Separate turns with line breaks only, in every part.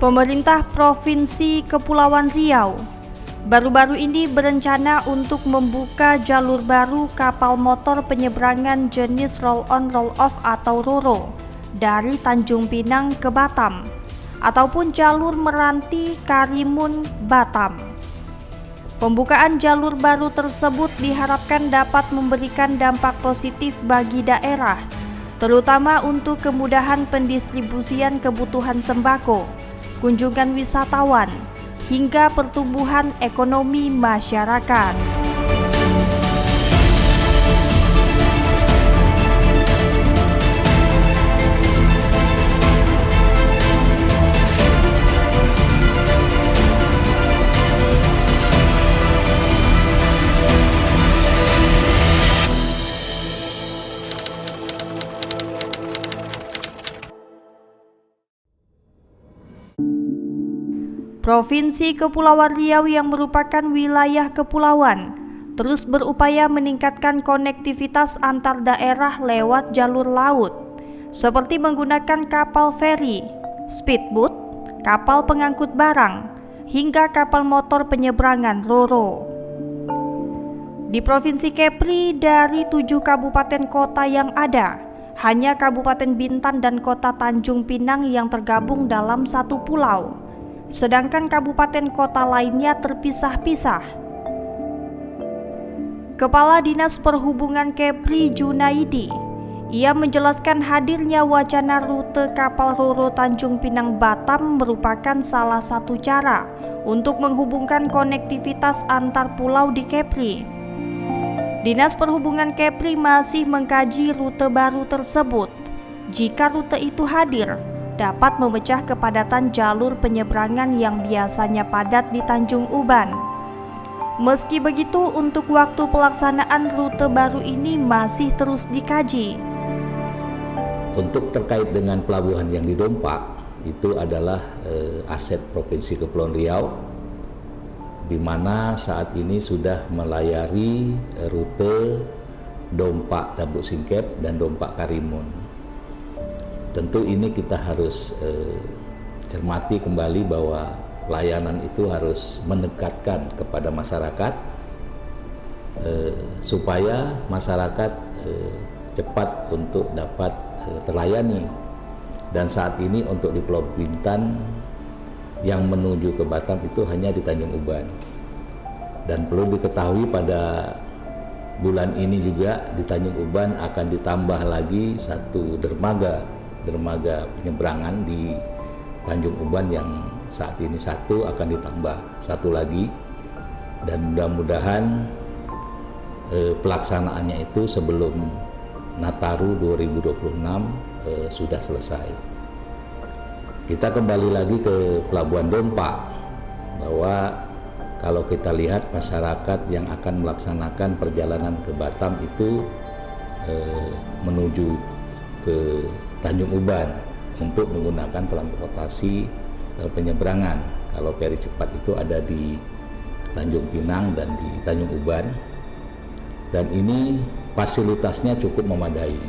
Pemerintah Provinsi Kepulauan Riau baru-baru ini berencana untuk membuka jalur baru kapal motor penyeberangan jenis roll-on roll-off atau RoRo dari Tanjung Pinang ke Batam ataupun jalur Meranti Karimun Batam. Pembukaan jalur baru tersebut diharapkan dapat memberikan dampak positif bagi daerah, terutama untuk kemudahan pendistribusian kebutuhan sembako, kunjungan wisatawan, hingga pertumbuhan ekonomi masyarakat. Provinsi Kepulauan Riau yang merupakan wilayah kepulauan terus berupaya meningkatkan konektivitas antar daerah lewat jalur laut, seperti menggunakan kapal feri, speedboat, kapal pengangkut barang, hingga kapal motor penyeberangan RoRo. Di Provinsi Kepri, dari 7 kabupaten kota yang ada, hanya Kabupaten Bintan dan Kota Tanjung Pinang yang tergabung dalam satu pulau, sedangkan kabupaten kota lainnya terpisah-pisah. Kepala Dinas Perhubungan Kepri Junaidi, ia menjelaskan hadirnya wacana rute kapal RoRo Tanjung Pinang Batam merupakan salah satu cara untuk menghubungkan konektivitas antar pulau di Kepri. Dinas Perhubungan Kepri masih mengkaji rute baru tersebut. Jika rute itu hadir, dapat memecah kepadatan jalur penyeberangan yang biasanya padat di Tanjung Uban. Meski begitu, untuk waktu pelaksanaan rute baru ini masih terus dikaji.
Untuk terkait dengan pelabuhan yang di Dompak, itu adalah aset Provinsi Kepulauan Riau, di mana saat ini sudah melayari rute Dompak Dabuk Singkep dan Dompak Karimun. Tentu ini kita harus cermati kembali bahwa layanan itu harus mendekatkan kepada masyarakat supaya masyarakat cepat untuk dapat terlayani. Dan saat ini untuk di Pulau Bintan yang menuju ke Batam itu hanya di Tanjung Uban. Dan perlu diketahui pada bulan ini juga di Tanjung Uban akan ditambah lagi satu dermaga penyeberangan di Tanjung Uban, yang saat ini satu akan ditambah satu lagi, dan mudah-mudahan pelaksanaannya itu sebelum Nataru 2026 sudah selesai. Kita kembali lagi ke Pelabuhan Dompak, bahwa kalau kita lihat masyarakat yang akan melaksanakan perjalanan ke Batam itu menuju ke Tanjung Uban untuk menggunakan transportasi penyeberangan. Kalau feri cepat itu ada di Tanjung Pinang dan di Tanjung Uban, dan ini fasilitasnya cukup memadai.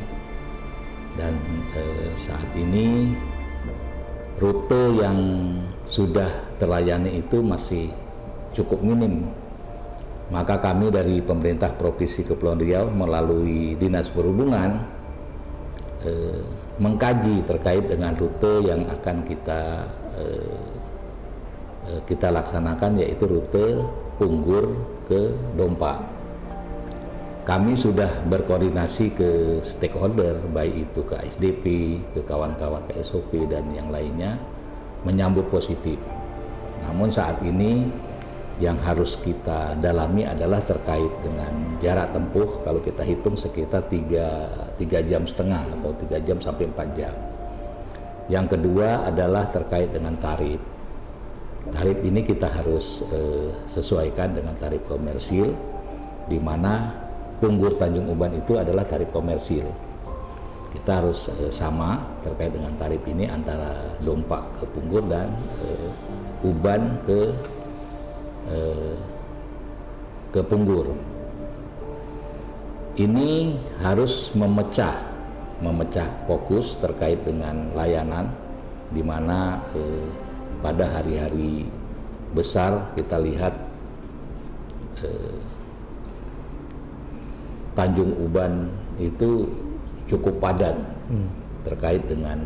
Dan saat ini rute yang sudah terlayani itu masih cukup minim. Maka kami dari pemerintah Provinsi Kepulauan Riau melalui Dinas Perhubungan mengkaji terkait dengan rute yang akan kita laksanakan, yaitu rute Punggur ke Dompak. Kami sudah berkoordinasi ke stakeholder, baik itu ke ASDP, ke kawan-kawan PSOP dan yang lainnya, menyambut positif. Namun saat ini yang harus kita dalami adalah terkait dengan jarak tempuh. Kalau kita hitung sekitar 3 jam setengah atau 3 jam sampai 4 jam. Yang kedua adalah terkait dengan tarif. Tarif ini kita harus sesuaikan dengan tarif komersil, di mana Punggur Tanjung Uban itu adalah tarif komersil. Kita harus sama terkait dengan tarif ini antara Dompak ke Punggur dan Uban ke Punggur. Ini harus memecah fokus terkait dengan layanan, di mana pada hari-hari besar kita lihat Tanjung Uban itu cukup padat terkait dengan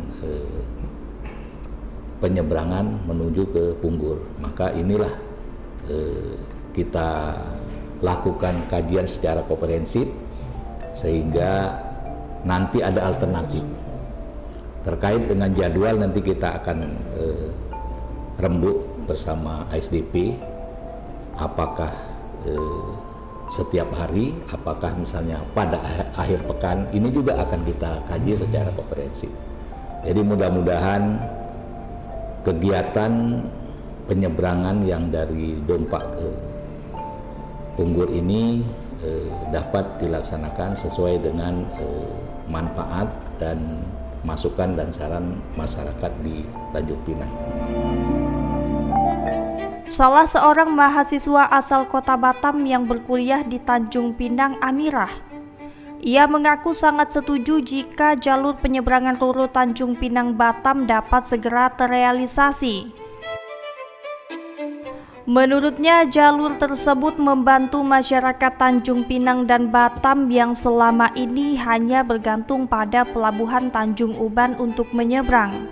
penyeberangan menuju ke Punggur. Maka inilah kita lakukan kajian secara komprehensif sehingga nanti ada alternatif. Terkait dengan jadwal nanti kita akan rembuk bersama ASDP apakah setiap hari, apakah misalnya pada akhir pekan, ini juga akan kita kaji secara komprehensif. Jadi mudah-mudahan kegiatan penyeberangan yang dari Dompak ke Punggur ini dapat dilaksanakan sesuai dengan manfaat dan masukan dan saran masyarakat di Tanjung Pinang.
Salah seorang mahasiswa asal kota Batam yang berkuliah di Tanjung Pinang, Amirah. Ia mengaku sangat setuju jika jalur penyeberangan Roro Tanjung Pinang Batam dapat segera terrealisasi. Menurutnya, jalur tersebut membantu masyarakat Tanjung Pinang dan Batam yang selama ini hanya bergantung pada pelabuhan Tanjung Uban untuk menyeberang.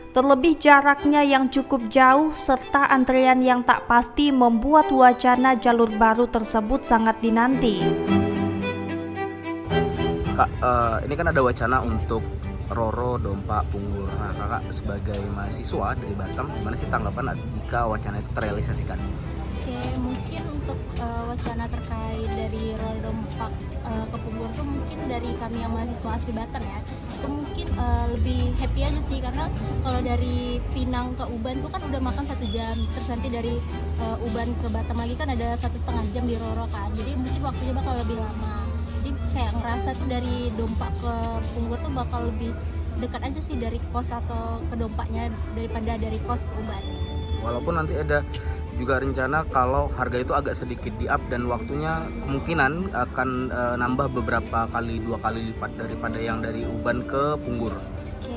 Terlebih jaraknya yang cukup jauh serta antrean yang tak pasti membuat wacana jalur baru tersebut sangat dinanti.
Kak, ini kan ada wacana untuk Roro, Dompak, Punggur. Nah, kakak sebagai mahasiswa dari Batam, gimana sih tanggapan jika wacana itu terrealisasikan?
Oke, mungkin untuk wacana terkait dari Roro, Dompak ke Punggur itu mungkin dari kami yang mahasiswa asli Batam ya, itu mungkin lebih happy aja sih, karena kalau dari Pinang ke Uban tuh kan udah makan 1 jam, terus nanti dari Uban ke Batam lagi kan ada 1,5 jam di Roro kan, jadi mungkin waktunya bakal lebih lama. Jadi kayak ngerasa tuh dari Dompak ke Punggur tuh bakal lebih dekat aja sih dari kos atau ke Dompaknya daripada dari kos ke Uban.
Walaupun nanti ada juga rencana kalau harga itu agak sedikit di-up dan waktunya kemungkinan akan nambah beberapa kali, 2 kali lipat daripada yang dari Uban ke Punggur.
Oke,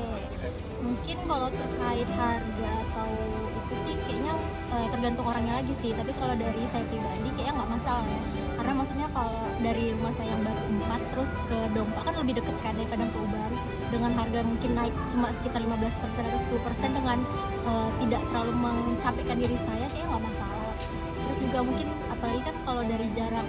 mungkin kalau terkait harga atau itu sih kayaknya tergantung orangnya lagi sih, tapi kalau dari saya pribadi kayaknya nggak masalah ya, karena maksudnya kalau dari rumah saya yang Batu 4 terus ke Dompak kan lebih deket kan daripada ke Uban, dengan harga mungkin naik cuma sekitar 15% atau 10% dengan tidak terlalu mencapekkan diri saya, kayaknya nggak masalah. Terus juga mungkin apalagi kan kalau dari jarak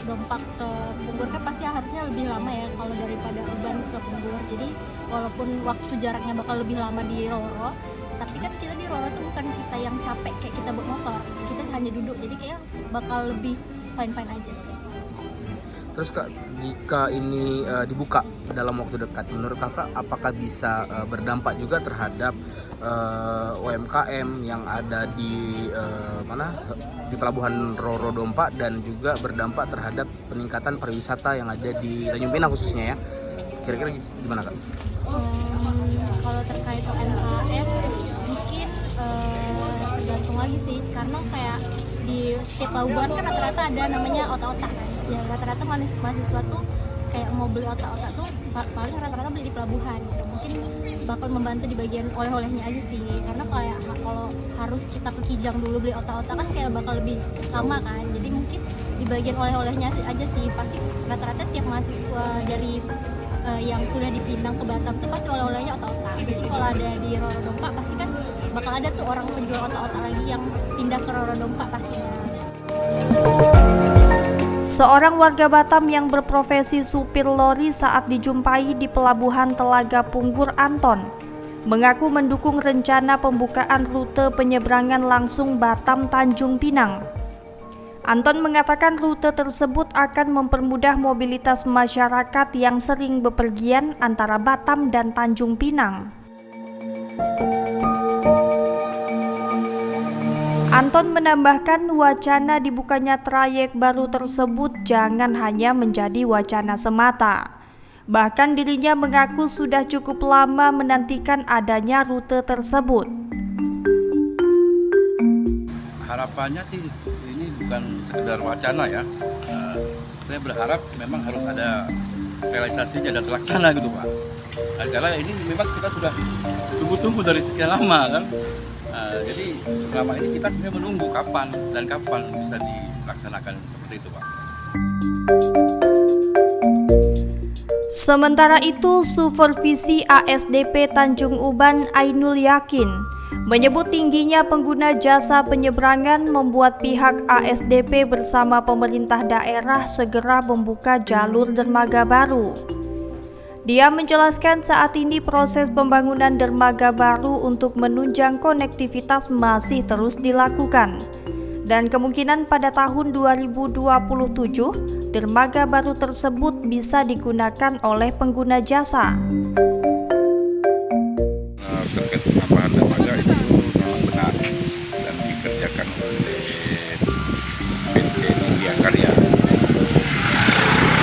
Dompak ke Punggur kan pasti harusnya lebih lama ya kalau daripada Uban ke Punggur, jadi walaupun waktu jaraknya bakal lebih lama di Roro, tapi kan kita di Roro tuh bukan kita yang capek kayak kita bawa motor, kita hanya duduk, jadi kayak bakal lebih fine-fine aja sih.
Terus Kak, jika ini dibuka dalam waktu dekat, menurut Kakak apakah bisa berdampak juga terhadap UMKM yang ada di di pelabuhan Roro Dompak, dan juga berdampak terhadap peningkatan pariwisata yang ada di Tanjung Pinang khususnya ya? Kira-kira gimana Kak?
Kalau terkait UMKM mungkin tergantung lagi sih, karena kayak di pelabuhan kan rata-rata ada namanya otak-otak kan ya, rata-rata mahasiswa tuh kayak mau beli otak-otak tuh paling rata-rata beli di pelabuhan gitu. Mungkin bakal membantu di bagian oleh-olehnya aja sih, karena kayak kalau harus kita ke Kijang dulu beli otak-otak kan kayak bakal lebih lama kan, jadi mungkin di bagian oleh-olehnya aja sih. Pasti rata-rata tiap mahasiswa dari yang kuliah di Pinang ke Batam tuh pasti oleh-olehnya otak-otak. Jadi kalau ada di Roro Dompak pasti kan bakal ada tuh orang penjual otak-otak lagi yang pindah ke Roro Dompak pastinya.
Seorang warga Batam yang berprofesi supir lori saat dijumpai di pelabuhan Telaga Punggur, Anton, mengaku mendukung rencana pembukaan rute penyeberangan langsung Batam Tanjung Pinang. Anton mengatakan rute tersebut akan mempermudah mobilitas masyarakat yang sering bepergian antara Batam dan Tanjung Pinang. Anton menambahkan wacana dibukanya trayek baru tersebut jangan hanya menjadi wacana semata. Bahkan dirinya mengaku sudah cukup lama menantikan adanya rute tersebut.
Harapannya sih ini bukan sekedar wacana ya. Saya berharap memang harus ada realisasinya dan terlaksana gitu Pak. Karena ini memang kita sudah tunggu-tunggu dari sekian lama kan. Jadi selama ini kita sebenarnya menunggu kapan bisa dilaksanakan seperti itu, Pak.
Sementara itu, Supervisi ASDP Tanjung Uban Ainul Yakin menyebut tingginya pengguna jasa penyeberangan membuat pihak ASDP bersama pemerintah daerah segera membuka jalur dermaga baru. Dia menjelaskan saat ini proses pembangunan dermaga baru untuk menunjang konektivitas masih terus dilakukan. Dan kemungkinan pada tahun 2027, dermaga baru tersebut bisa digunakan oleh pengguna jasa.
Terkait penambahan dermaga itu memang benar dan dikerjakan oleh PT Nindya Karya.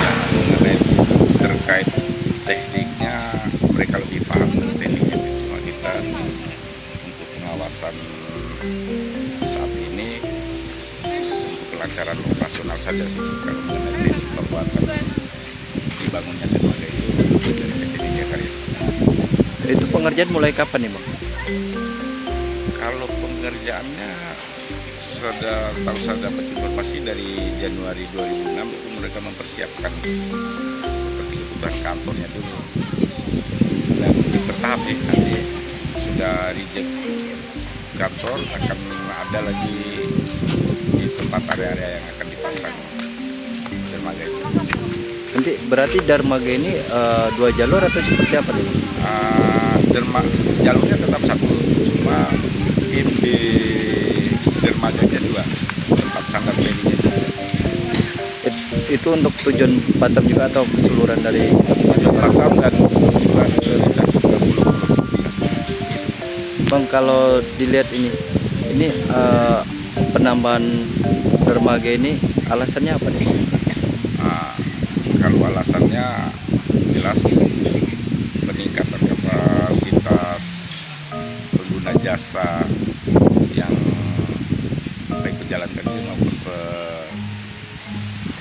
Yang mengenai terkait tekniknya mereka lebih paham dengan tekniknya, cuma kita untuk pengawasan saat ini untuk kelancaran operasional saja sih. Kalau mengenai teknik pembuatan dibangunnya dermaga itu dari PT Nindya Karya.
Itu pengerjaan mulai kapan nih, Bang?
Kalau pengerjaannya saya dapat informasi dari Januari 2006 itu mereka mempersiapkan seperti kebutuhan kantornya dulu dan bertahap sih, nanti sudah reject kantor akan ada lagi di tempat area-area yang akan dipasang dermaga itu.
Nanti berarti dermaga ini 2 jalur atau seperti apa nih, Bang?
Jalurnya tetap satu, cuma di dermaganya 2, tempat sandar ferinya juga.
Itu untuk tujuan Batam juga atau keseluruhan dari
Batam dan tujuan prioritas juga bisa.
Bang, kalau dilihat ini penambahan dermaga ini alasannya apa nih, Bang?
Kalau alasannya jelas peningkatan kapasitas pengguna jasa yang baik pejalan kaki maupun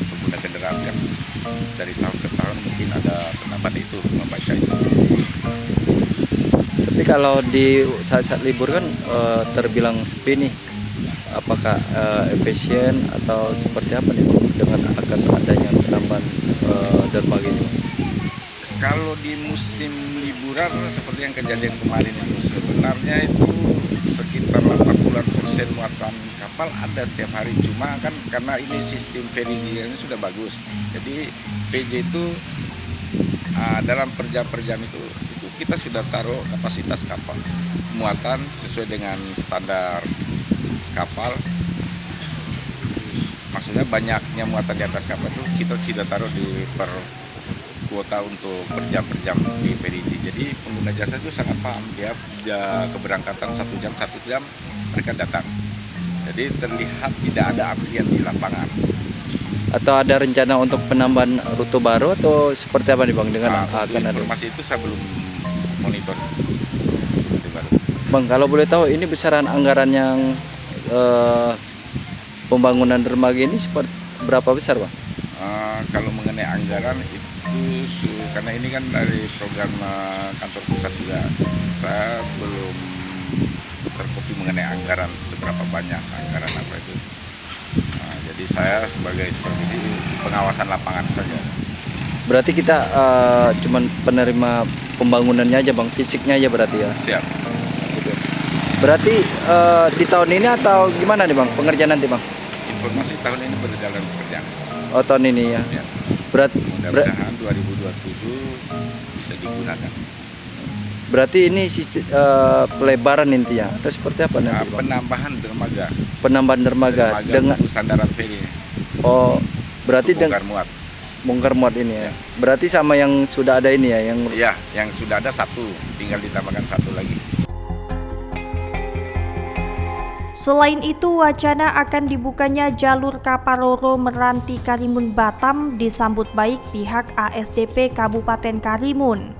pengguna kendaraan dari tahun ke tahun mungkin ada penambahan itu, membaca itu.
Tapi kalau di saat-saat libur kan terbilang sepi nih. Apakah efisien atau seperti apa nih, Bang, dengan akan adanya penambahan dermaga ini?
Kalau di musim liburan seperti yang kejadian kemarin itu sebenarnya itu sekitar 80% muatan kapal ada setiap hari, cuma kan karena ini sistem ferizinya sudah bagus, jadi PJ itu dalam per jam itu kita sudah taruh kapasitas kapal muatan sesuai dengan standar kapal. Maksudnya banyaknya muatan di atas kapal itu kita sudah taruh di per kuota untuk per jam di PDJ. Jadi pengguna jasa itu sangat paham, dia keberangkatan 1 jam mereka datang. Jadi terlihat tidak ada antrian di lapangan.
Atau ada rencana untuk penambahan rute baru atau seperti apa nih, Bang, dengan akan ada?
Informasi itu saya belum monitor.
Bang, kalau boleh tahu ini besaran anggaran yang pembangunan dermaga ini seperti berapa besar, Bang?
Kalau mengenai anggaran itu karena ini kan dari program kantor pusat juga, saya belum terkopi mengenai anggaran seberapa banyak anggaran apa itu. Jadi saya sebagai supervisi pengawasan lapangan saja.
Berarti kita cuman penerima pembangunannya aja, Bang, fisiknya aja berarti ya?
Siap.
Berarti di tahun ini atau gimana nih, Bang, pengerjaan nanti, Bang?
Informasi tahun ini berjalan pekerjaan.
Oh, tahun ini ya.
Ya. Mudah-mudahan 2027 bisa digunakan.
Berarti ini sistem pelebaran intinya atau seperti apa nanti, Bang?
Penambahan dermaga.
Penambahan dermaga dengan
sandaran feri.
Oh, berarti
Bongkar muat
ini ya. Berarti sama yang sudah ada ini ya,
yang sudah ada 1, tinggal ditambahkan 1 lagi.
Selain itu, wacana akan dibukanya jalur kapal Roro Meranti Karimun Batam disambut baik pihak ASDP Kabupaten Karimun.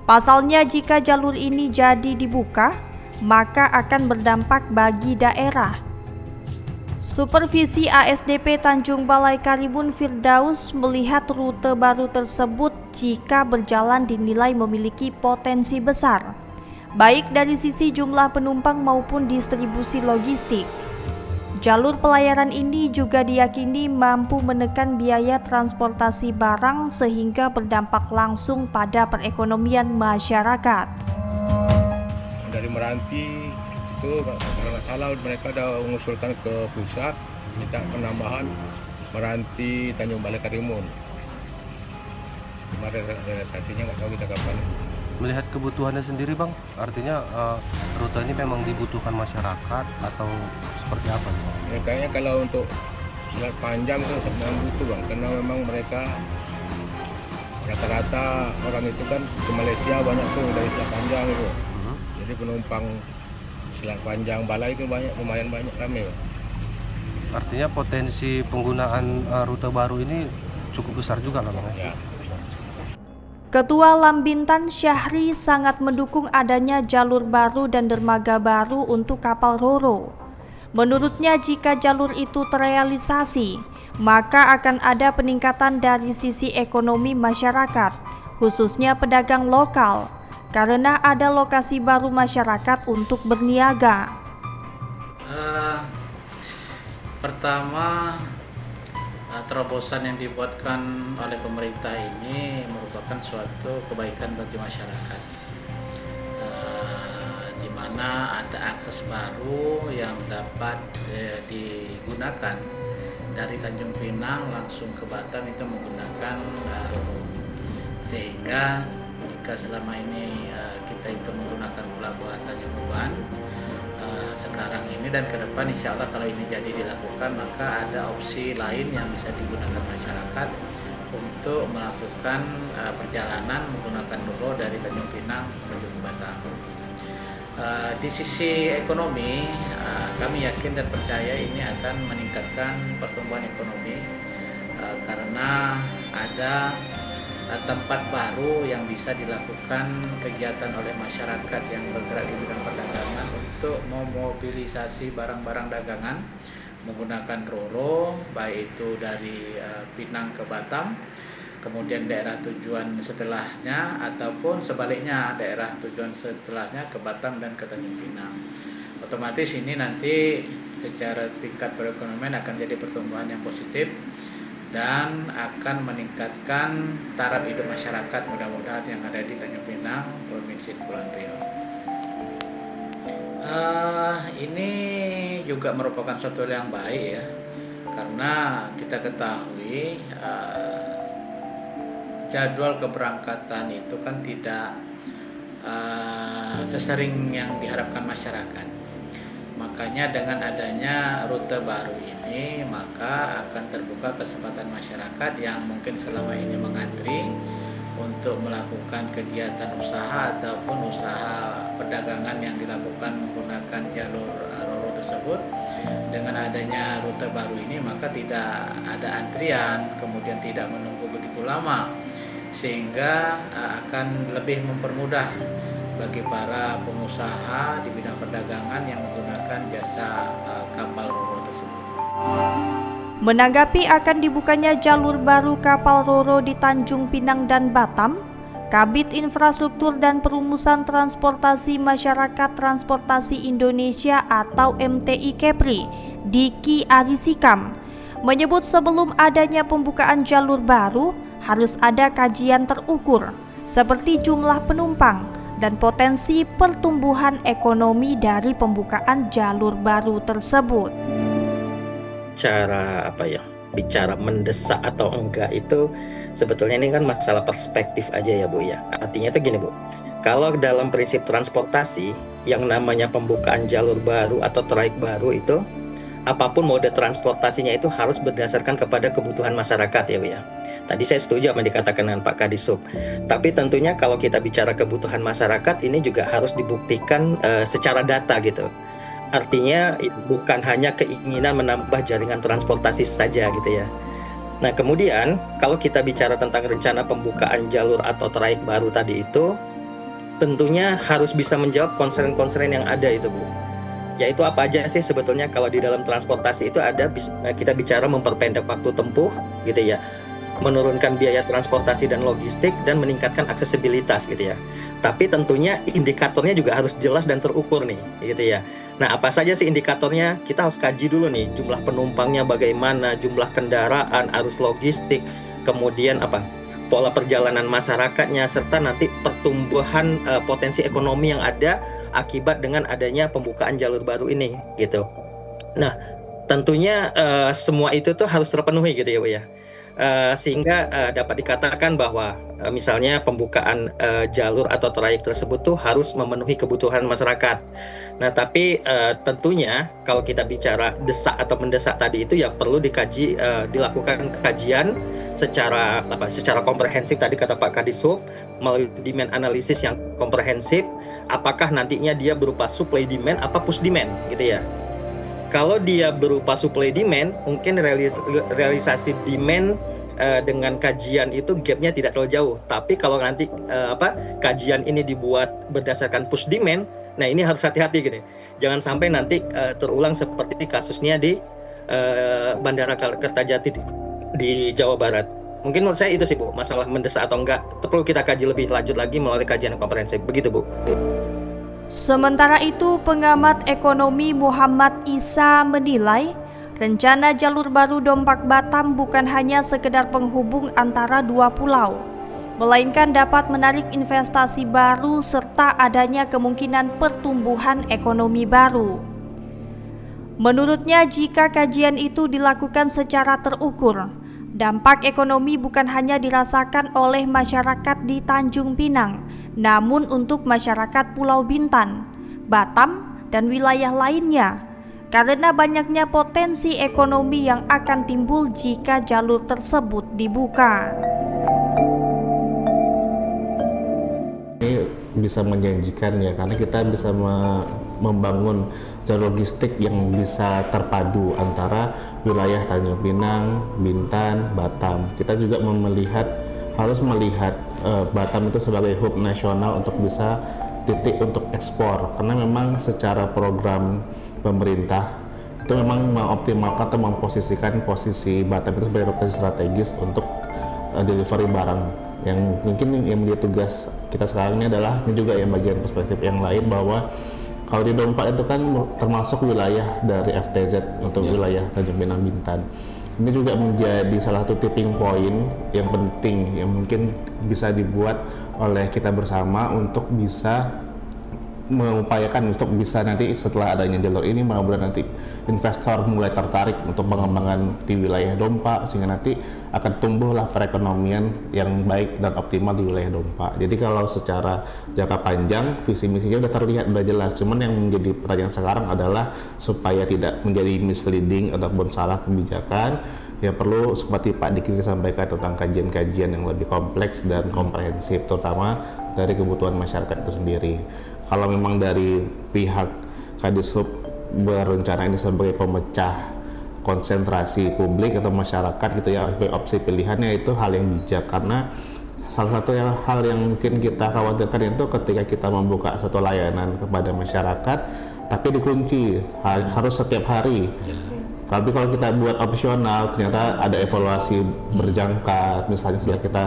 Pasalnya, jika jalur ini jadi dibuka, maka akan berdampak bagi daerah. Supervisi ASDP Tanjung Balai Karimun Firdaus melihat rute baru tersebut jika berjalan dinilai memiliki potensi besar, baik dari sisi jumlah penumpang maupun distribusi logistik. Jalur pelayaran ini juga diyakini mampu menekan biaya transportasi barang sehingga berdampak langsung pada perekonomian masyarakat.
Dari Meranti itu karena salah mereka sudah mengusulkan ke pusat minta penambahan Meranti Tanjung Balai Karimun. Kemarin realisasinya nggak tahu kita kapan.
Melihat kebutuhannya sendiri Bang, artinya rute ini memang dibutuhkan masyarakat atau seperti apa?
Ya, kayaknya kalau untuk selat panjang itu memang butuh Bang, karena memang mereka rata-rata orang itu kan ke Malaysia banyak tuh dari selat panjang itu. Jadi penumpang selat panjang Balai itu lumayan banyak ramai.
Artinya potensi penggunaan rute baru ini cukup besar juga lah Bang.
Ya.
Ketua Lambintan Syahri sangat mendukung adanya jalur baru dan dermaga baru untuk kapal Ro-Ro. Menurutnya jika jalur itu terrealisasi, maka akan ada peningkatan dari sisi ekonomi masyarakat, khususnya pedagang lokal, karena ada lokasi baru masyarakat untuk berniaga.
Pertama, terobosan yang dibuatkan oleh pemerintah ini merupakan suatu kebaikan bagi masyarakat, di mana ada akses baru yang dapat digunakan dari Tanjung Pinang langsung ke Batam itu menggunakan Ro-Ro, sehingga jika selama ini kita itu menggunakan pelabuhan Tanjung Uban, sekarang ini dan ke depan insya Allah kalau ini jadi dilakukan, maka ada opsi lain yang bisa digunakan masyarakat untuk melakukan perjalanan menggunakan Ro-Ro dari Tanjung Pinang menuju ke Batam. Di sisi ekonomi, kami yakin dan percaya ini akan meningkatkan pertumbuhan ekonomi, karena ada tempat baru yang bisa dilakukan kegiatan oleh masyarakat yang bergerak di bidang perdagangan untuk memobilisasi barang-barang dagangan menggunakan Ro-Ro, baik itu dari Pinang ke Batam, kemudian daerah tujuan setelahnya, ataupun sebaliknya daerah tujuan setelahnya ke Batam dan ke Tanjung Pinang. Otomatis ini nanti secara tingkat perekonomian akan jadi pertumbuhan yang positif dan akan meningkatkan taraf hidup masyarakat mudah-mudahan yang ada di Tanjung Pinang, Provinsi Kepulauan Riau. Ini juga merupakan suatu yang baik ya, karena kita ketahui jadwal keberangkatan itu kan tidak sesering yang diharapkan masyarakat. Makanya dengan adanya rute baru ini, maka akan terbuka kesempatan masyarakat yang mungkin selama ini mengantri untuk melakukan kegiatan usaha ataupun usaha perdagangan yang dilakukan menggunakan jalur Ro-Ro tersebut. Dengan adanya rute baru ini, maka tidak ada antrian, kemudian tidak menunggu begitu lama, sehingga akan lebih mempermudah bagi para pengusaha di bidang perdagangan yang menggunakan jasa kapal Ro-Ro tersebut.
Menanggapi akan dibukanya jalur baru kapal Ro-Ro di Tanjung Pinang dan Batam, Kabid Infrastruktur dan Perumusan Transportasi Masyarakat Transportasi Indonesia atau MTI Kepri, Diki Arisikam, menyebut sebelum adanya pembukaan jalur baru harus ada kajian terukur seperti jumlah penumpang dan potensi pertumbuhan ekonomi dari pembukaan jalur baru tersebut.
Bicara mendesak atau enggak itu sebetulnya ini kan masalah perspektif aja ya Bu ya. Artinya itu gini Bu, kalau dalam prinsip transportasi yang namanya pembukaan jalur baru atau trayek baru itu, apapun mode transportasinya itu harus berdasarkan kepada kebutuhan masyarakat ya Bu ya. Tadi saya setuju apa yang dikatakan dengan Pak Kadisub. Tapi tentunya kalau kita bicara kebutuhan masyarakat ini juga harus dibuktikan secara data gitu. Artinya bukan hanya keinginan menambah jaringan transportasi saja gitu ya. Nah kemudian kalau kita bicara tentang rencana pembukaan jalur atau trayek baru tadi itu, tentunya harus bisa menjawab concern-concern yang ada itu Bu. Yaitu apa aja sih sebetulnya kalau di dalam transportasi itu ada kita bicara memperpendek waktu tempuh gitu ya, menurunkan biaya transportasi dan logistik, dan meningkatkan aksesibilitas gitu ya. Tapi tentunya indikatornya juga harus jelas dan terukur nih gitu ya. Nah, apa saja sih indikatornya? Kita harus kaji dulu nih, jumlah penumpangnya bagaimana, jumlah kendaraan, arus logistik, kemudian pola perjalanan masyarakatnya, serta nanti pertumbuhan potensi ekonomi yang ada akibat dengan adanya pembukaan jalur baru ini gitu. Nah, tentunya semua itu tuh harus terpenuhi gitu ya Bu ya. Sehingga dapat dikatakan bahwa misalnya pembukaan jalur atau trayek tersebut tuh harus memenuhi kebutuhan masyarakat. Nah, tapi tentunya kalau kita bicara desak atau mendesak tadi itu ya perlu dikaji, dilakukan kajian secara komprehensif tadi kata Pak Kadishub, melalui demand analysis yang komprehensif. Apakah nantinya dia berupa supply demand apa push demand gitu ya. Kalau dia berupa supply demand, mungkin realisasi demand dengan kajian itu gapnya tidak terlalu jauh. Tapi kalau nanti kajian ini dibuat berdasarkan push demand, nah ini harus hati-hati gitu. Jangan sampai nanti terulang seperti kasusnya di Bandara Kertajati di Jawa Barat. Mungkin menurut saya itu sih Bu, masalah mendesak atau enggak perlu kita kaji lebih lanjut lagi melalui kajian komprehensif. Begitu Bu.
Sementara itu, pengamat ekonomi Muhammad Isa menilai rencana jalur baru Dompak Batam bukan hanya sekedar penghubung antara dua pulau, melainkan dapat menarik investasi baru serta adanya kemungkinan pertumbuhan ekonomi baru. Menurutnya, jika kajian itu dilakukan secara terukur, dampak ekonomi bukan hanya dirasakan oleh masyarakat di Tanjung Pinang, namun untuk masyarakat Pulau Bintan, Batam, dan wilayah lainnya, karena banyaknya potensi ekonomi yang akan timbul jika jalur tersebut dibuka.
Ini bisa menjanjikan ya, karena kita bisa membangun jalur logistik yang bisa terpadu antara wilayah Tanjung Pinang, Bintan, Batam. Kita juga harus melihat Batam itu sebagai hub nasional untuk bisa titik untuk ekspor, karena memang secara program pemerintah itu memang mengoptimalkan atau memposisikan posisi Batam itu sebagai lokasi strategis untuk delivery barang. Yang mungkin yang menjadi tugas kita sekarang ini adalah juga yang bagian perspektif yang lain, bahwa kalau di Dompak itu kan termasuk wilayah dari FTZ untuk wilayah Tanjung Pinang Bintan. Ini juga menjadi salah satu tipping point yang penting yang mungkin bisa dibuat oleh kita bersama untuk bisa mengupayakan untuk bisa nanti setelah adanya jalur ini mudah-mudahan nanti investor mulai tertarik untuk pengembangan di wilayah Dompak, sehingga nanti akan tumbuhlah perekonomian yang baik dan optimal di wilayah Dompak. Jadi kalau secara jangka panjang visi misinya udah terlihat, udah jelas. Cuman yang menjadi pertanyaan sekarang adalah supaya tidak menjadi misleading ataupun salah kebijakan, ya perlu seperti Pak Diki sampaikan tentang kajian-kajian yang lebih kompleks dan komprehensif, terutama dari kebutuhan masyarakat itu sendiri. Kalau memang dari pihak Kadishub berencana ini sebagai pemecah konsentrasi publik atau masyarakat gitu ya, opsi pilihannya itu hal yang bijak, karena salah satu hal yang mungkin kita khawatirkan itu ketika kita membuka satu layanan kepada masyarakat tapi dikunci harus setiap hari. Tapi kalau kita buat opsional, ternyata ada evaluasi berjangka, misalnya setelah kita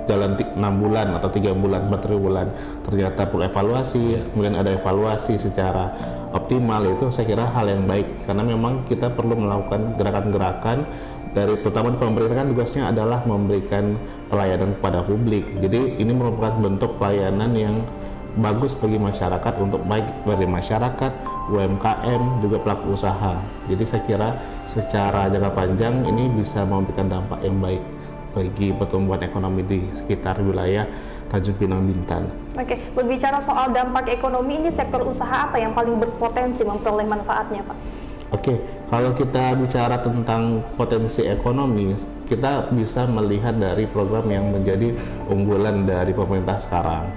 jalan 6 bulan atau 3 bulan, 4 bulan, ternyata perlu evaluasi, kemudian ada evaluasi secara optimal, itu saya kira hal yang baik, karena memang kita perlu melakukan gerakan-gerakan dari, terutama di pemerintah kan tugasnya adalah memberikan pelayanan kepada publik. Jadi ini merupakan bentuk pelayanan yang bagus bagi masyarakat, untuk baik dari masyarakat, UMKM, juga pelaku usaha. Jadi saya kira secara jangka panjang ini bisa memberikan dampak yang baik bagi pertumbuhan ekonomi di sekitar wilayah Tanjung Pinang Bintan.
Oke, berbicara soal dampak ekonomi, ini sektor usaha apa yang paling berpotensi memperoleh manfaatnya, Pak?
Oke, kalau kita bicara tentang potensi ekonomi, kita bisa melihat dari program yang menjadi unggulan dari pemerintah sekarang.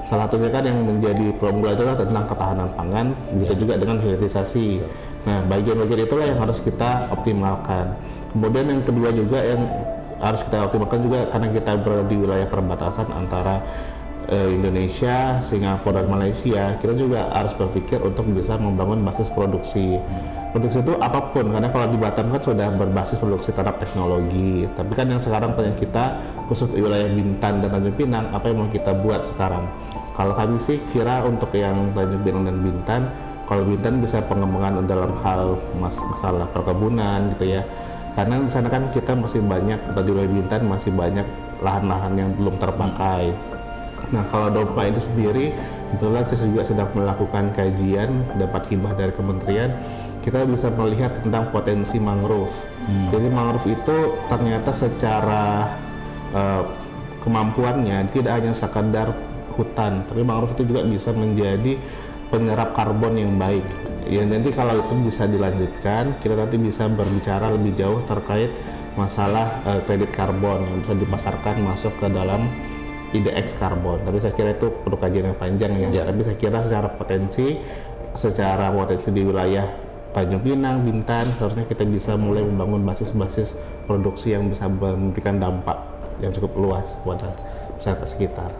Salah satunya kan yang menjadi keunggulan adalah tentang ketahanan pangan, begitu juga dengan hilirisasi. Nah, bagian-bagian itulah yang harus kita optimalkan. Kemudian yang kedua juga yang harus kita optimalkan juga, karena kita berada di wilayah perbatasan antara Indonesia, Singapura, dan Malaysia, kita juga harus berpikir untuk bisa membangun basis produksi. Produksi itu apapun, karena kalau di Batam kan sudah berbasis produksi terhadap teknologi. Tapi kan yang sekarang tanya kita, khusus di wilayah Bintan dan Tanjung Pinang, apa yang mau kita buat sekarang? Kalau kami sih kira untuk yang Tanjung Pinang dan Bintan, kalau Bintan bisa pengembangan dalam hal masalah perkebunan gitu ya. Karena di sana kan kita masih banyak, di wilayah Bintan masih banyak lahan-lahan yang belum terpakai. Nah, kalau Dompa itu sendiri, kebetulan saya juga sedang melakukan kajian, dapat hibah dari kementerian, kita bisa melihat tentang potensi mangrove. Jadi mangrove itu ternyata secara kemampuannya tidak hanya sekadar hutan, tapi mangrove itu juga bisa menjadi penyerap karbon yang baik. Ya nanti kalau itu bisa dilanjutkan, kita nanti bisa berbicara lebih jauh terkait masalah kredit karbon yang bisa dipasarkan masuk ke dalam IDX karbon. Tapi saya kira itu perlu kajian yang panjang ya. Tapi saya kira secara potensi di wilayah Tanjung Pinang, Bintan, harusnya kita bisa mulai membangun basis-basis produksi yang bisa memberikan dampak yang cukup luas kepada masyarakat sekitar.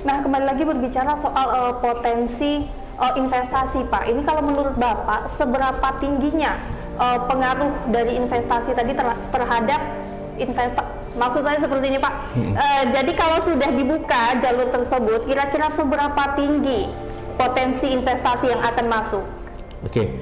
Nah, kembali lagi berbicara soal potensi investasi, Pak. Ini kalau menurut Bapak, seberapa tingginya pengaruh dari investasi tadi terhadap maksud saya seperti ini, Pak. Jadi kalau sudah dibuka jalur tersebut, kira-kira seberapa tinggi potensi investasi yang akan masuk?
Oke,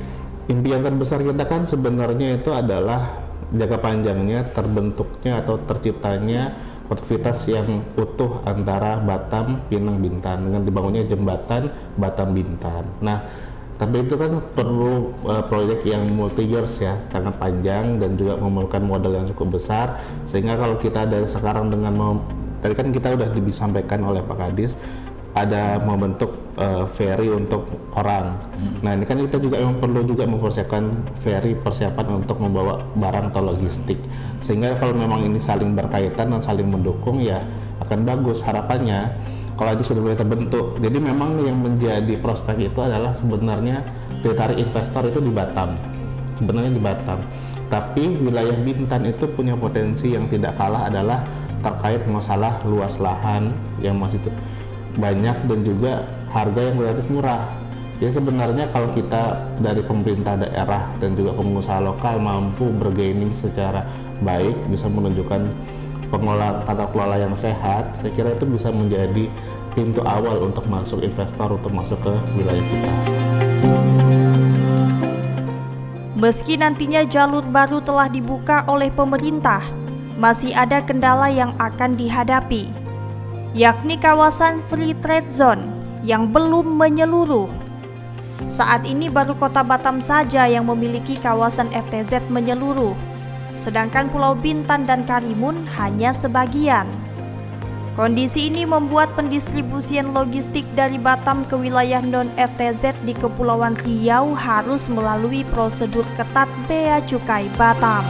impian terbesar kita kan sebenarnya itu adalah jangka panjangnya terbentuknya atau terciptanya konektivitas yang utuh antara Batam, Pinang, Bintan dengan dibangunnya jembatan Batam Bintan. Nah, tapi itu kan perlu proyek yang multi years ya, sangat panjang dan juga memerlukan modal yang cukup besar. Sehingga kalau kita dari sekarang dengan tadi kan kita udah disampaikan oleh Pak Kadis ada membentuk ferry untuk orang. Nah ini kan kita juga memang perlu juga mempersiapkan ferry, persiapan untuk membawa barang atau logistik. Sehingga kalau memang ini saling berkaitan dan saling mendukung ya akan bagus harapannya. Kalau itu sudah mulai terbentuk, jadi memang yang menjadi prospek itu adalah sebenarnya ditarik investor itu di Batam, sebenarnya di Batam. Tapi wilayah Bintan itu punya potensi yang tidak kalah adalah terkait masalah luas lahan yang masih banyak dan juga harga yang relatif murah. Jadi sebenarnya kalau kita dari pemerintah daerah dan juga pengusaha lokal mampu bergaining secara baik, bisa menunjukkan tata kelola yang sehat, saya kira itu bisa menjadi pintu awal untuk masuk investor untuk masuk ke wilayah kita.
Meski nantinya jalur baru telah dibuka oleh pemerintah, masih ada kendala yang akan dihadapi, yakni kawasan free trade zone yang belum menyeluruh. Saat ini baru Kota Batam saja yang memiliki kawasan FTZ menyeluruh, sedangkan Pulau Bintan dan Karimun hanya sebagian. Kondisi ini membuat pendistribusian logistik dari Batam ke wilayah non-FTZ di Kepulauan Riau harus melalui prosedur ketat Bea Cukai Batam.